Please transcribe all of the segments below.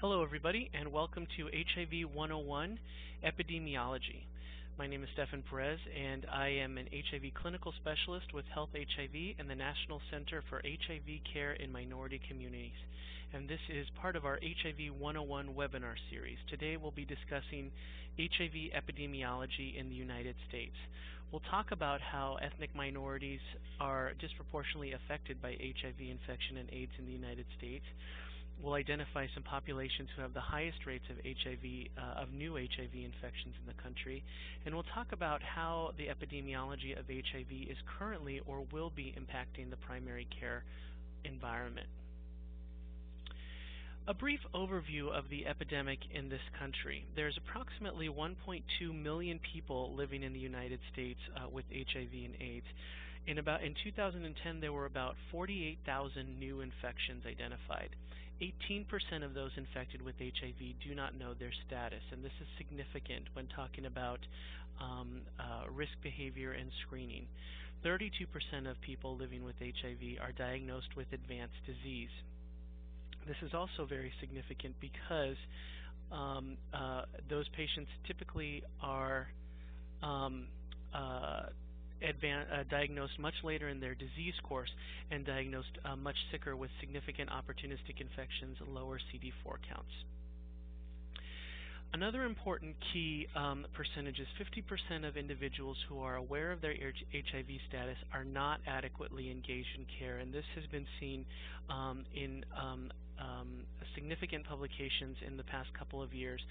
Hello everybody and welcome to HIV 101 Epidemiology. My name is Stefan Perez and I am an HIV clinical specialist with Health HIV and the National Center for HIV Care in Minority Communities. And this is part of our HIV 101 webinar series. Today we'll be discussing HIV epidemiology in the United States. We'll talk about how ethnic minorities are disproportionately affected by HIV infection and AIDS in the United States. We'll identify some populations who have the highest rates of new HIV infections in the country, and we'll talk about how the epidemiology of HIV is currently or will be impacting the primary care environment. A brief overview of the epidemic in this country. There's approximately 1.2 million people living in the United States with HIV and AIDS. In 2010, there were about 48,000 new infections identified. 18% of those infected with HIV do not know their status, and this is significant when talking about risk behavior and screening. 32% of people living with HIV are diagnosed with advanced disease. This is also very significant because those patients typically are diagnosed much later in their disease course and diagnosed much sicker with significant opportunistic infections and lower CD4 counts. Another important key percentage is 50% of individuals who are aware of their HIV status are not adequately engaged in care, and this has been seen in significant publications in the past couple of years,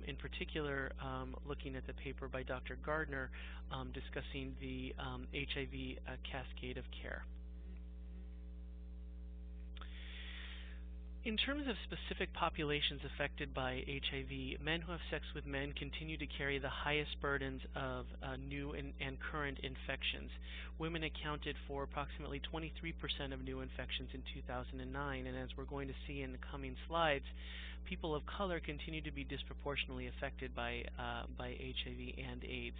in particular looking at the paper by Dr. Gardner discussing the HIV cascade of care. In terms of specific populations affected by HIV, men who have sex with men continue to carry the highest burdens of new and current infections. Women accounted for approximately 23% of new infections in 2009, and as we're going to see in the coming slides, people of color continue to be disproportionately affected by HIV and AIDS.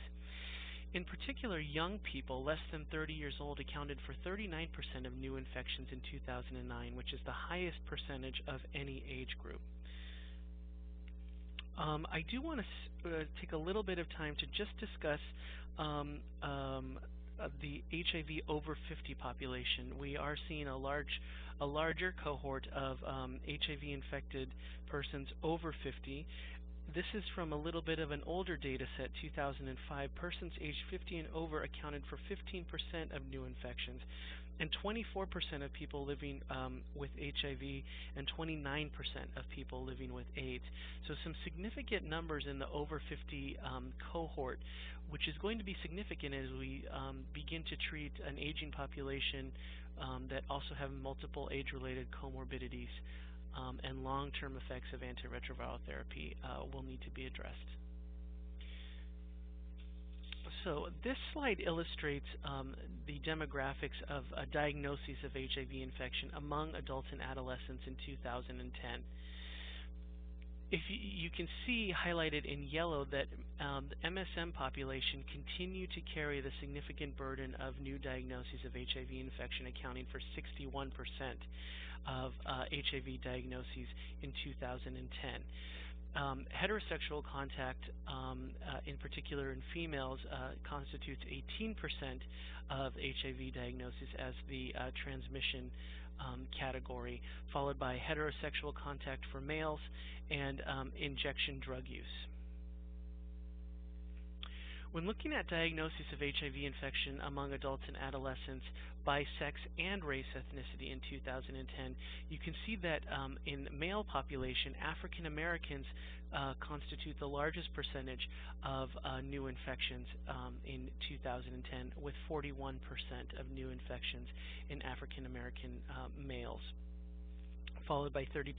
In particular, young people less than 30 years old accounted for 39% of new infections in 2009, which is the highest percentage of any age group. I do want to take a little bit of time to just discuss the HIV over 50 population. We are seeing a larger cohort of HIV infected persons over 50. This is from a little bit of an older data set, 2005. Persons aged 50 and over accounted for 15% of new infections, and 24% of people living with HIV and 29% of people living with AIDS. So some significant numbers in the over 50 cohort, which is going to be significant as we begin to treat an aging population that also have multiple age-related comorbidities. And long-term effects of antiretroviral therapy will need to be addressed. So this slide illustrates the demographics of a diagnosis of HIV infection among adults and adolescents in 2010. If you can see highlighted in yellow that the MSM population continue to carry the significant burden of new diagnoses of HIV infection, accounting for 61% of HIV diagnoses in 2010. Heterosexual contact, in particular in females, constitutes 18% of HIV diagnoses as the transmission category, followed by heterosexual contact for males and injection drug use. When looking at diagnosis of HIV infection among adults and adolescents by sex and race ethnicity in 2010, you can see that in the male population, African Americans constitute the largest percentage of new infections in 2010, with 41% of new infections in African American males, followed by 32%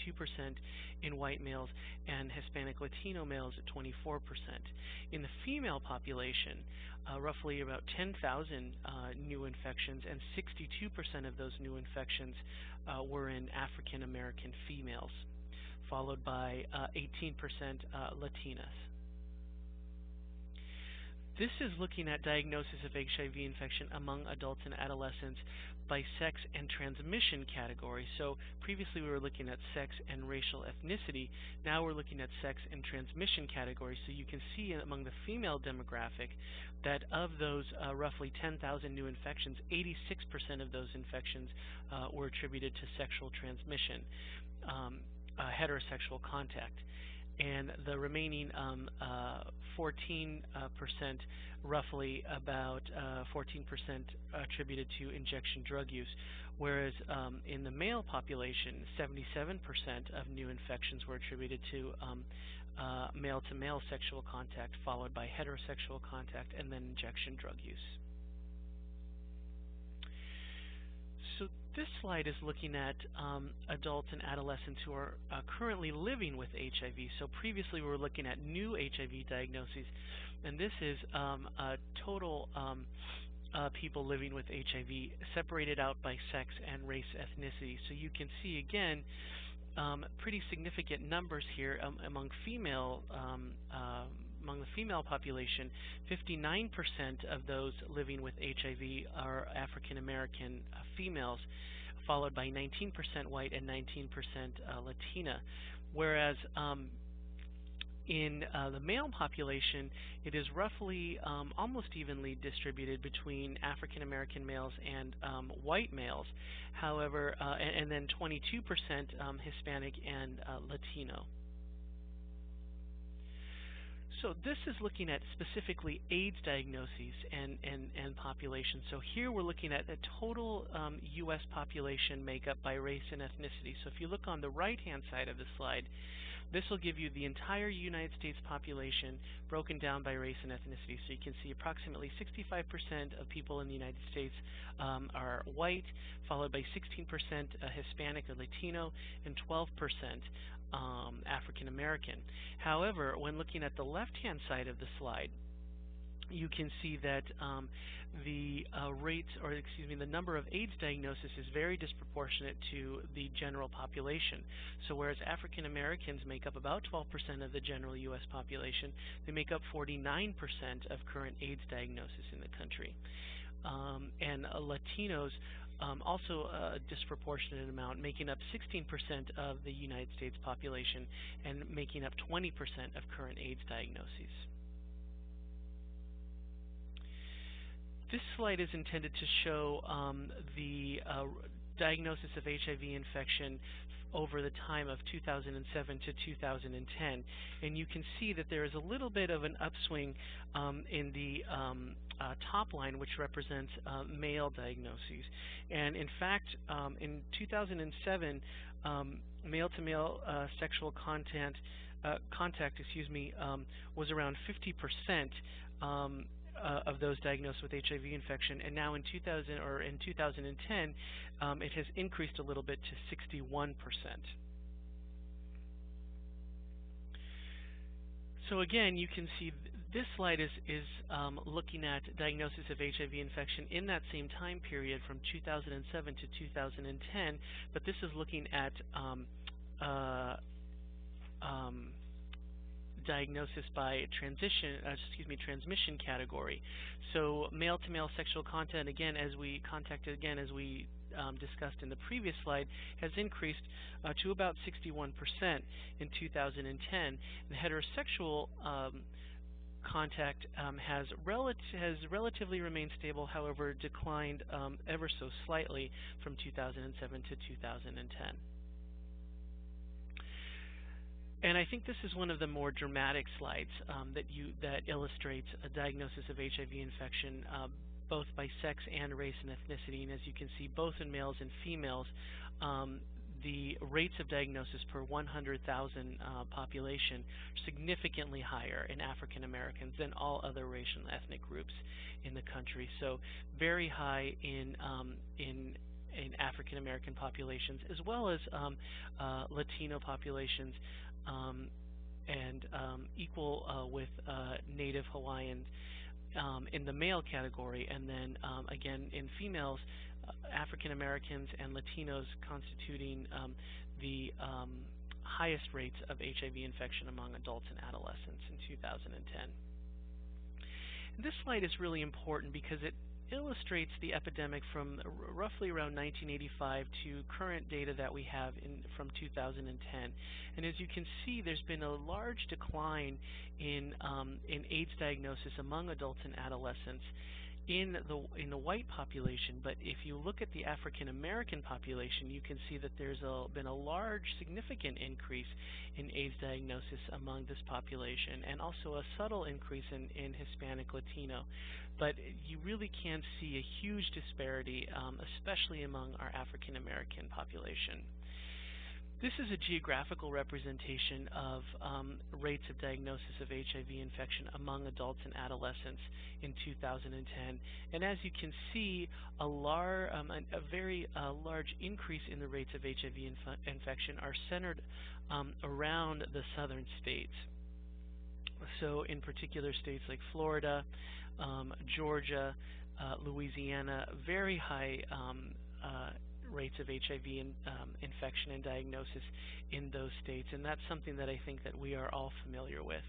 in white males and Hispanic Latino males at 24%. In the female population, roughly about 10,000 new infections, and 62% of those new infections were in African American females, followed by 18% Latinas. This is looking at diagnosis of HIV infection among adults and adolescents by sex and transmission category. So previously we were looking at sex and racial ethnicity. Now we're looking at sex and transmission category. So you can see among the female demographic that of those roughly 10,000 new infections, 86% of those infections were attributed to sexual transmission, heterosexual contact. And the remaining 14%, roughly about 14% attributed to injection drug use, whereas in the male population, 77% of new infections were attributed to male-to-male sexual contact, followed by heterosexual contact, and then injection drug use. So this slide is looking at adults and adolescents who are currently living with HIV. So previously we were looking at new HIV diagnoses, and this is total people living with HIV separated out by sex and race ethnicity. So you can see again pretty significant numbers here among the female population. 59% of those living with HIV are African American females, followed by 19% white and 19% Latina, whereas in the male population, it is roughly almost evenly distributed between African American males and white males. However, and then 22% Hispanic and Latino. So this is looking at specifically AIDS diagnoses and population. So here we're looking at the total U.S. population makeup by race and ethnicity. So if you look on the right-hand side of the slide, this will give you the entire United States population broken down by race and ethnicity. So you can see approximately 65% of people in the United States are white, followed by 16% Hispanic or Latino, and 12% African American. However, when looking at the left-hand side of the slide, you can see that the the number of AIDS diagnoses is very disproportionate to the general population. So whereas African Americans make up about 12% of the general U.S. population, they make up 49% of current AIDS diagnosis in the country. And Latinos also a disproportionate amount, making up 16% of the United States population and making up 20% of current AIDS diagnoses. This slide is intended to show the diagnosis of HIV infection over the time of 2007 to 2010, and you can see that there is a little bit of an upswing in the top line, which represents male diagnoses. And in fact, in 2007, male-to-male sexual contact was around 50% of those diagnosed with HIV infection, and now in 2010, it has increased a little bit to 61%. So again, you can see this slide is looking at diagnosis of HIV infection in that same time period from 2007 to 2010, but this is looking at diagnosis by transmission category. So male-to-male sexual contact, again, as we discussed in the previous slide, has increased to about 61% in 2010. And heterosexual contact has relatively remained stable, however declined ever so slightly from 2007 to 2010. And I think this is one of the more dramatic slides that illustrates a diagnosis of HIV infection both by sex and race and ethnicity. And as you can see, both in males and females, the rates of diagnosis per 100,000 population are significantly higher in African Americans than all other racial and ethnic groups in the country. So very high in African American populations, as well as Latino populations, and equal with Native Hawaiians in the male category, and then again in females, African Americans and Latinos constituting the highest rates of HIV infection among adults and adolescents in 2010. This slide is really important because it illustrates the epidemic from roughly around 1985 to current data that we have from 2010. And as you can see, there's been a large decline in AIDS diagnosis among adults and adolescents in the white population. But if you look at the African American population, you can see that there's been a large, significant increase in AIDS diagnosis among this population, and also a subtle increase in Hispanic Latino. But you really can see a huge disparity, especially among our African American population. This is a geographical representation of rates of diagnosis of HIV infection among adults and adolescents in 2010. And as you can see, a very large increase in the rates of HIV infection are centered around the southern states. So in particular states like Florida, Georgia, Louisiana, very high rates of HIV infection and diagnosis in those states, and that's something that I think that we are all familiar with.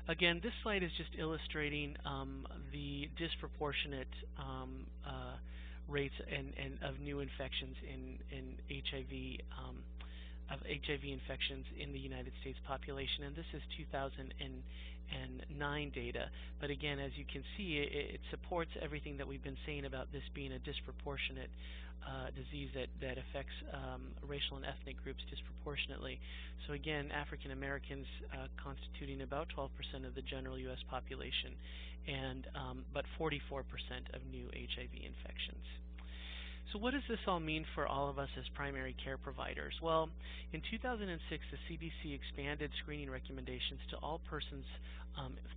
Again, this slide is just illustrating the disproportionate rates of new infections in HIV infections in the United States population, and this is 2009 data. But again, as you can see, it supports everything that we've been saying about this being a disproportionate disease that affects racial and ethnic groups disproportionately. So again, African Americans constituting about 12% of the general U.S. population, and but 44% of new HIV infections. So what does this all mean for all of us as primary care providers? Well, in 2006, the CDC expanded screening recommendations to all persons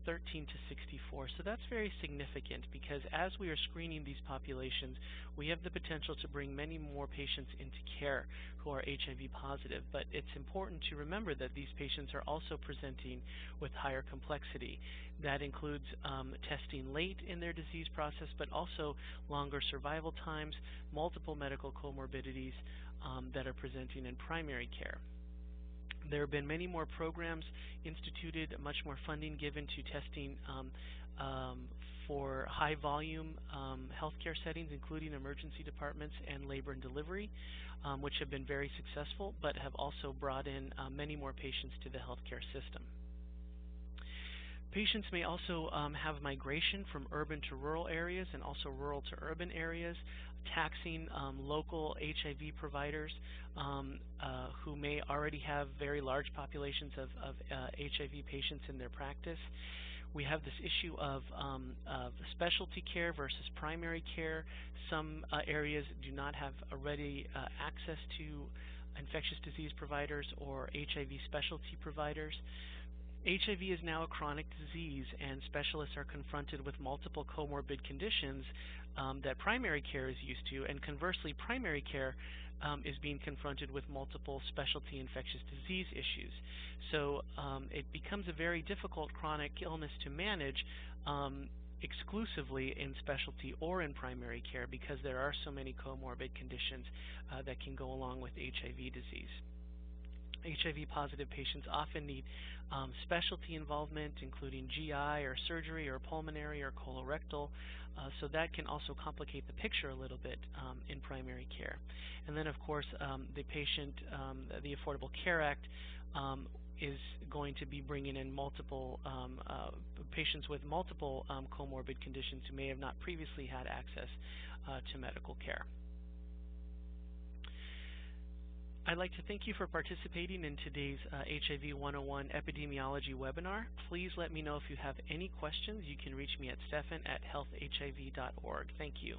13 to 64. So that's very significant, because as we are screening these populations, we have the potential to bring many more patients into care who are HIV positive. But it's important to remember that these patients are also presenting with higher complexity. That includes testing late in their disease process, but also longer survival times, multiple medical comorbidities that are presenting in primary care. There have been many more programs instituted, much more funding given to testing for high volume healthcare settings, including emergency departments and labor and delivery, which have been very successful, but have also brought in many more patients to the healthcare system. Patients may also have migration from urban to rural areas and also rural to urban areas, taxing local HIV providers who may already have very large populations of HIV patients in their practice. We have this issue of specialty care versus primary care. Some areas do not have ready access to infectious disease providers or HIV specialty providers. HIV is now a chronic disease, and specialists are confronted with multiple comorbid conditions that primary care is used to, and conversely, primary care is being confronted with multiple specialty infectious disease issues. So it becomes a very difficult chronic illness to manage exclusively in specialty or in primary care, because there are so many comorbid conditions that can go along with HIV disease. HIV-positive patients often need specialty involvement, including GI or surgery or pulmonary or colorectal, so that can also complicate the picture a little bit in primary care. And then, of course, the Affordable Care Act is going to be bringing in multiple patients with multiple comorbid conditions who may have not previously had access to medical care. I'd like to thank you for participating in today's HIV 101 Epidemiology webinar. Please let me know if you have any questions. You can reach me at stefan@healthhiv.org. Thank you.